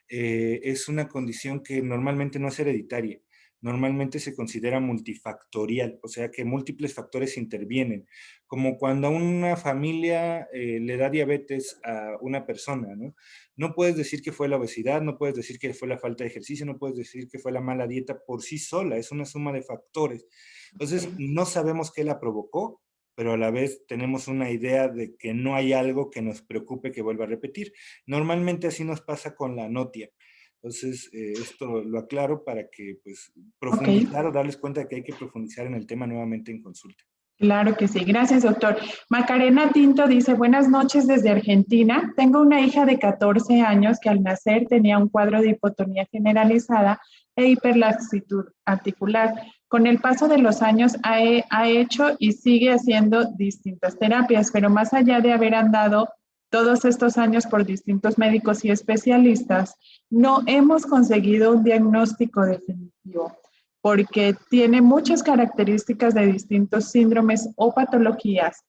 es una condición que normalmente no es hereditaria. normalmente se considera multifactorial, o sea que múltiples factores intervienen, como cuando a una familia le da diabetes a una persona, ¿no? No puedes decir que fue la obesidad, no puedes decir que fue la falta de ejercicio, no puedes decir que fue la mala dieta por sí sola, es una suma de factores. Entonces, no sabemos qué la provocó, pero a la vez tenemos una idea de que no hay algo que nos preocupe que vuelva a repetir. Normalmente así nos pasa con la anotia. Entonces, esto lo aclaro para que, pues, Ok, profundizar o darles cuenta de que hay que profundizar en el tema nuevamente en consulta. claro que sí. Gracias, doctor. Macarena Tinto dice, buenas noches desde Argentina. Tengo una hija de 14 años que al nacer tenía un cuadro de hipotonía generalizada e hiperlaxitud articular. Con el paso de los años ha hecho y sigue haciendo distintas terapias, pero más allá de haber andado todos estos años por distintos médicos y especialistas, no hemos conseguido un diagnóstico definitivo porque tiene muchas características de distintos síndromes o patologías.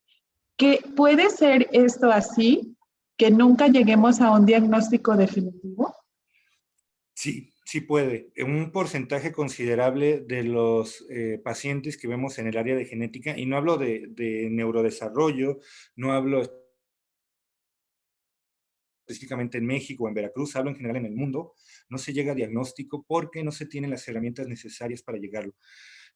¿Que puede ser esto así, que nunca lleguemos a un diagnóstico definitivo? Sí, sí puede. Un porcentaje considerable de los pacientes que vemos en el área de genética, y no hablo de neurodesarrollo, no hablo específicamente en México o en Veracruz, hablo en general en el mundo, no se llega a diagnóstico porque no se tienen las herramientas necesarias para llegarlo.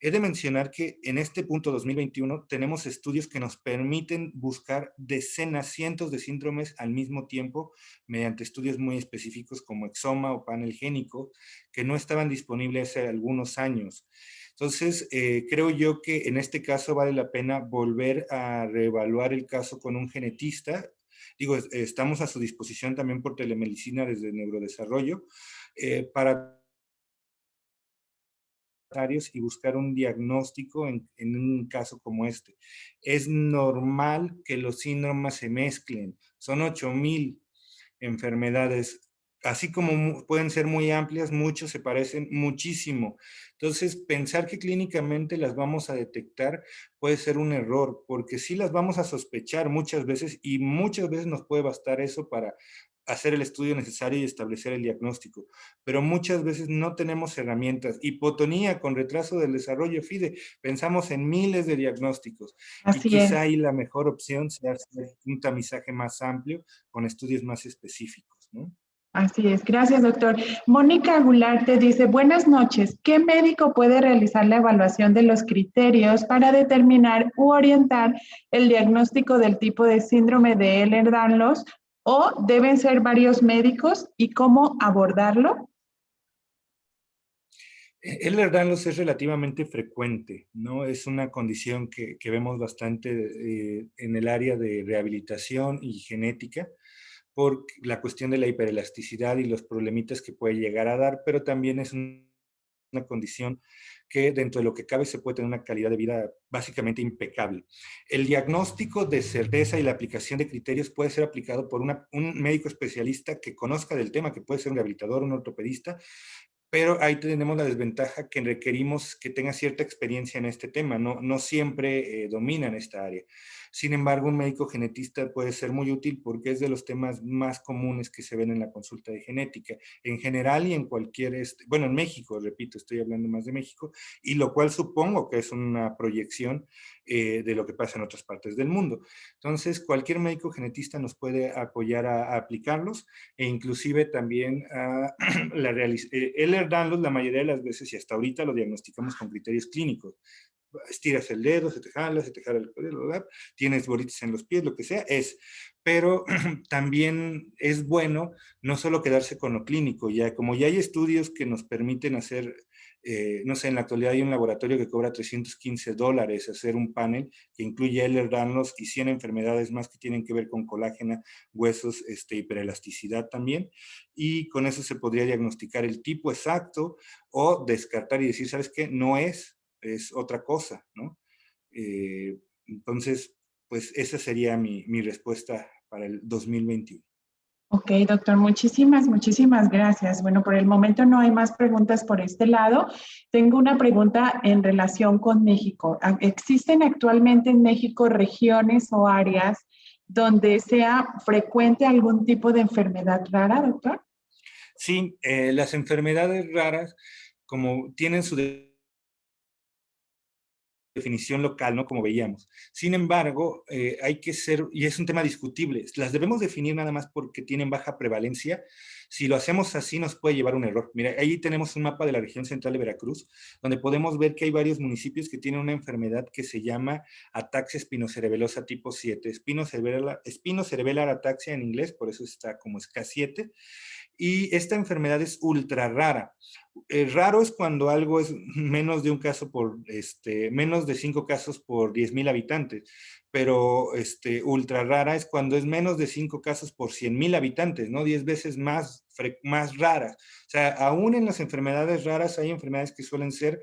He de mencionar que en este punto 2021 tenemos estudios que nos permiten buscar decenas, cientos de síndromes al mismo tiempo mediante estudios muy específicos como exoma o panel génico que no estaban disponibles hace algunos años. Entonces, creo yo que en este caso vale la pena volver a reevaluar el caso con un genetista. Digo, estamos a su disposición también por telemedicina desde Neurodesarrollo para y buscar un diagnóstico en un caso como este. Es normal que los síndromes se mezclen. Son 8,000 enfermedades. Así como pueden ser muy amplias, muchos se parecen muchísimo. Entonces, pensar que clínicamente las vamos a detectar puede ser un error, porque sí las vamos a sospechar muchas veces y muchas veces nos puede bastar eso para hacer el estudio necesario y establecer el diagnóstico, pero muchas veces no tenemos herramientas. Hipotonía con retraso del desarrollo FIDE, pensamos en miles de diagnósticos y Así quizá es. ahí la mejor opción sea hacer un tamizaje más amplio con estudios más específicos, ¿no? Así es, gracias doctor. Mónica Goulart te dice, buenas noches, ¿qué médico puede realizar la evaluación de los criterios para determinar u orientar el diagnóstico del tipo de síndrome de Ehlers-Danlos o deben ser varios médicos y cómo abordarlo? Ehlers-Danlos es relativamente frecuente, ¿no? Es una condición que vemos bastante en el área de rehabilitación y genética por la cuestión de la hiperelasticidad y los problemitas que puede llegar a dar, pero también es una condición que dentro de lo que cabe se puede tener una calidad de vida básicamente impecable. El diagnóstico de certeza y la aplicación de criterios puede ser aplicado por un médico especialista que conozca del tema, que puede ser un rehabilitador, un ortopedista, pero ahí tenemos la desventaja que requerimos que tenga cierta experiencia en este tema, no siempre dominan esta área. Sin embargo, un médico genetista puede ser muy útil porque es de los temas más comunes que se ven en la consulta de genética, en general y en cualquier, bueno, en México, repito, estoy hablando más de México, y lo cual supongo que es una proyección de lo que pasa en otras partes del mundo. Entonces, cualquier médico genetista nos puede apoyar a aplicarlos e inclusive también a la Ehlers-Danlos la mayoría de las veces y hasta ahorita lo diagnosticamos con criterios clínicos. Estiras el dedo, se te jala el dedo, tienes bolitas en los pies, lo que sea, pero también es bueno no solo quedarse con lo clínico, ya como ya hay estudios que nos permiten hacer, no sé, en la actualidad hay un laboratorio que cobra $315 hacer un panel que incluye Ehlers-Danlos y 100 enfermedades más que tienen que ver con colágeno, huesos, hiperelasticidad también, y con eso se podría diagnosticar el tipo exacto o descartar y decir, ¿sabes qué? No es otra cosa, ¿no? Entonces, pues esa sería mi respuesta para el 2021. Ok, doctor, muchísimas gracias. Bueno, por el momento no hay más preguntas por este lado. Tengo una pregunta en relación con México. ¿Existen actualmente en México regiones o áreas donde sea frecuente algún tipo de enfermedad rara, doctor? Sí, las enfermedades raras, como tienen su definición local, ¿no? Como veíamos. Sin embargo, hay que ser, y es un tema discutible, las debemos definir nada más porque tienen baja prevalencia. Si lo hacemos así nos puede llevar a un error. Mira, ahí tenemos un mapa de la región central de Veracruz, donde podemos ver que hay varios municipios que tienen una enfermedad que se llama ataxia espinocerebelosa tipo 7, espinocerebellar ataxia en inglés, por eso está como SK7, y esta enfermedad es ultra rara. Raro es cuando algo es menos de un caso por, menos de 5 casos por 10,000 habitantes, pero ultra rara es cuando es menos de 5 casos por 100,000 habitantes, ¿no? 10 veces más raras. O sea, aún en las enfermedades raras hay enfermedades que suelen ser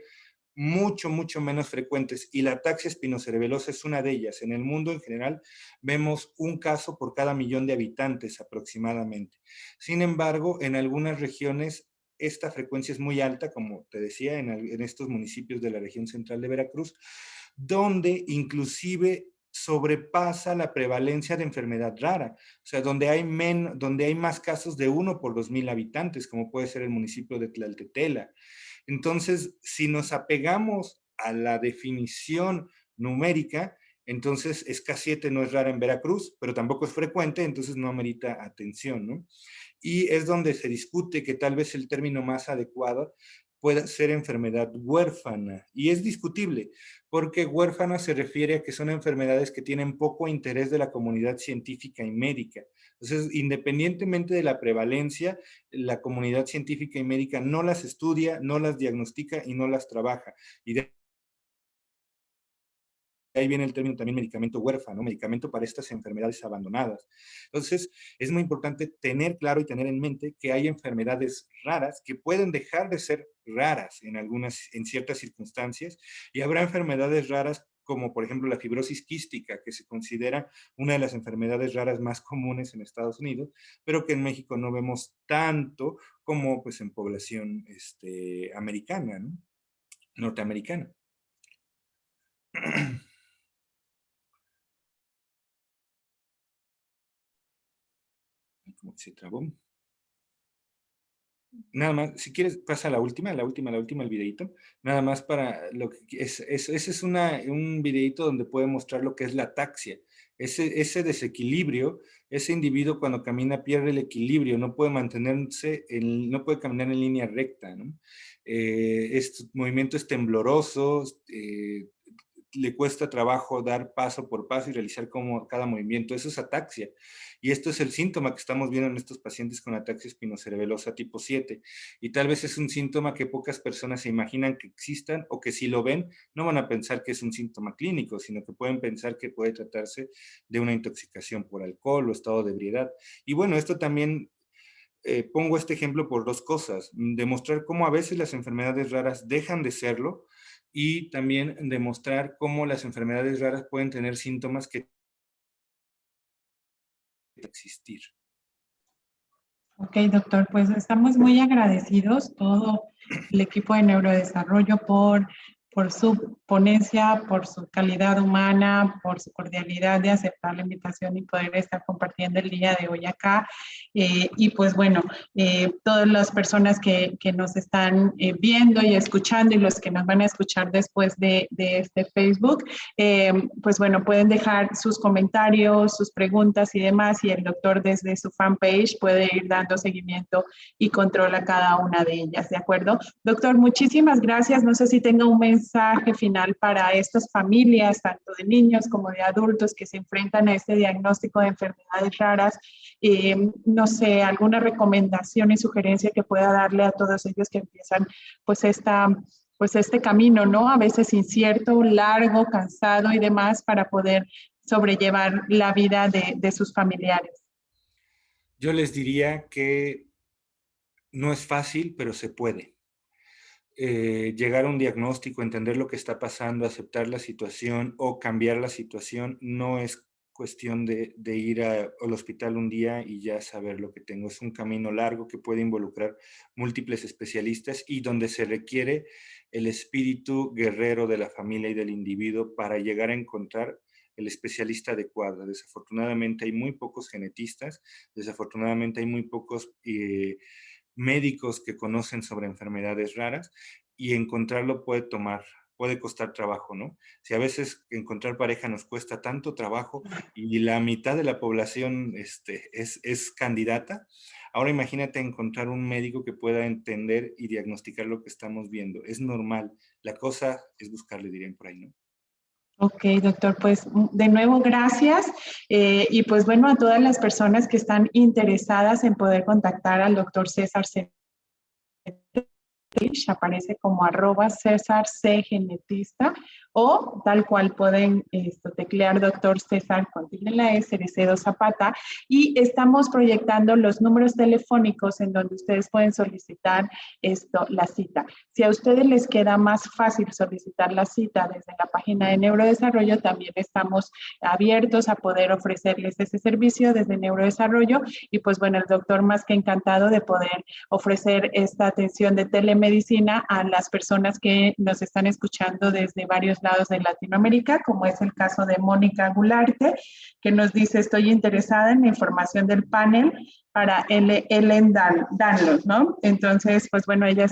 mucho menos frecuentes, y la ataxia espinocerebelosa es una de ellas. En el mundo en general vemos un caso por cada 1,000,000 de habitantes aproximadamente. Sin embargo, en algunas regiones esta frecuencia es muy alta, como te decía, en estos municipios de la región central de Veracruz, donde inclusive sobrepasa la prevalencia de enfermedad rara, o sea, donde hay más casos de 1 por 2,000 habitantes, como puede ser el municipio de Tlaltetela. Entonces, si nos apegamos a la definición numérica, entonces SK7 no es rara en Veracruz, pero tampoco es frecuente, entonces no amerita atención, ¿no? Y es donde se discute que tal vez el término más adecuado pueda ser enfermedad huérfana. Y es discutible, porque huérfana se refiere a que son enfermedades que tienen poco interés de la comunidad científica y médica. Entonces, independientemente de la prevalencia, la comunidad científica y médica no las estudia, no las diagnostica y no las trabaja. Y de ahí viene el término también medicamento huérfano, medicamento para estas enfermedades abandonadas. Entonces, es muy importante tener claro y tener en mente que hay enfermedades raras que pueden dejar de ser raras en ciertas circunstancias, y habrá enfermedades raras como por ejemplo la fibrosis quística, que se considera una de las enfermedades raras más comunes en Estados Unidos, pero que en México no vemos tanto como pues en población americana, ¿no? Norteamericana. Como que se trabó. Nada más, si quieres, pasa a la última, el videito. Nada más para lo que ese es un videito donde puede mostrar lo que es la ataxia. Ese desequilibrio, ese individuo cuando camina pierde el equilibrio, no puede no puede caminar en línea recta, ¿no? Este movimiento es tembloroso, le cuesta trabajo dar paso por paso y realizar como cada movimiento. Eso es ataxia. Y esto es el síntoma que estamos viendo en estos pacientes con ataxia espinocerebelosa tipo 7. Y tal vez es un síntoma que pocas personas se imaginan que existan, o que si lo ven no van a pensar que es un síntoma clínico, sino que pueden pensar que puede tratarse de una intoxicación por alcohol o estado de ebriedad. Y bueno, esto también pongo este ejemplo por dos cosas: demostrar cómo a veces las enfermedades raras dejan de serlo, y también demostrar cómo las enfermedades raras pueden tener síntomas que existir. Ok, doctor, pues estamos muy agradecidos, todo el equipo de neurodesarrollo, por su ponencia, por su calidad humana, por su cordialidad de aceptar la invitación y poder estar compartiendo el día de hoy acá. Y pues bueno, todas las personas que nos están viendo y escuchando, y los que nos van a escuchar después de este Facebook, pues bueno, pueden dejar sus comentarios, sus preguntas y demás, y el doctor desde su fanpage puede ir dando seguimiento y control a cada una de ellas, ¿de acuerdo? Doctor, muchísimas gracias. No sé si tenga un mensaje final para estas familias, tanto de niños como de adultos, que se enfrentan a este diagnóstico de enfermedades raras. No sé, alguna recomendación y sugerencia que pueda darle a todos ellos que empiezan pues este camino, ¿no? A veces incierto, largo, cansado y demás, para poder sobrellevar la vida de sus familiares. Yo les diría que no es fácil, pero se puede. Llegar a un diagnóstico, entender lo que está pasando, aceptar la situación o cambiar la situación, no es cuestión de ir al hospital un día y ya saber lo que tengo. Es un camino largo que puede involucrar múltiples especialistas, y donde se requiere el espíritu guerrero de la familia y del individuo para llegar a encontrar el especialista adecuado. Desafortunadamente hay muy pocos genetistas, desafortunadamente hay muy pocos médicos que conocen sobre enfermedades raras, y encontrarlo puede tomar puede costar trabajo, ¿no? Si a veces encontrar pareja nos cuesta tanto trabajo y la mitad de la población es candidata, ahora imagínate encontrar un médico que pueda entender y diagnosticar lo que estamos viendo. Es normal. La cosa es buscarle, dirían por ahí, ¿no? Ok, doctor, pues de nuevo gracias. Y pues bueno, a todas las personas que están interesadas en poder contactar al doctor César Cetrich, aparece como @César C Genetista, o tal cual pueden teclear doctor César con tilde en la S, Cerecedo Zapata, y estamos proyectando los números telefónicos en donde ustedes pueden solicitar la cita. Si a ustedes les queda más fácil solicitar la cita desde la página de Neurodesarrollo, también estamos abiertos a poder ofrecerles ese servicio desde Neurodesarrollo, y pues bueno, el doctor más que encantado de poder ofrecer esta atención de telemedicina a las personas que nos están escuchando desde varios lados de Latinoamérica, como es el caso de Mónica Gularte, que nos dice: estoy interesada en la información del panel para Ellen Danlos, ¿no? Entonces, pues bueno, ella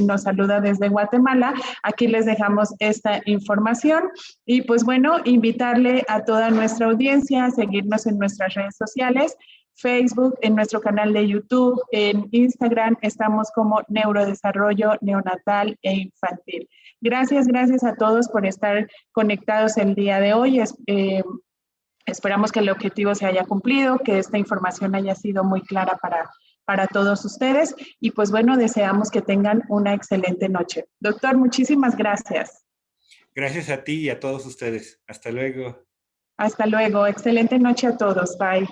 nos saluda desde Guatemala. Aquí les dejamos esta información y pues bueno, invitarle a toda nuestra audiencia a seguirnos en nuestras redes sociales, Facebook, en nuestro canal de YouTube, en Instagram, estamos como Neurodesarrollo Neonatal e Infantil. Gracias a todos por estar conectados el día de hoy. Esperamos que el objetivo se haya cumplido, que esta información haya sido muy clara para todos ustedes y pues bueno, deseamos que tengan una excelente noche. Doctor, muchísimas gracias. Gracias a ti y a todos ustedes. Hasta luego. Hasta luego. Excelente noche a todos. Bye.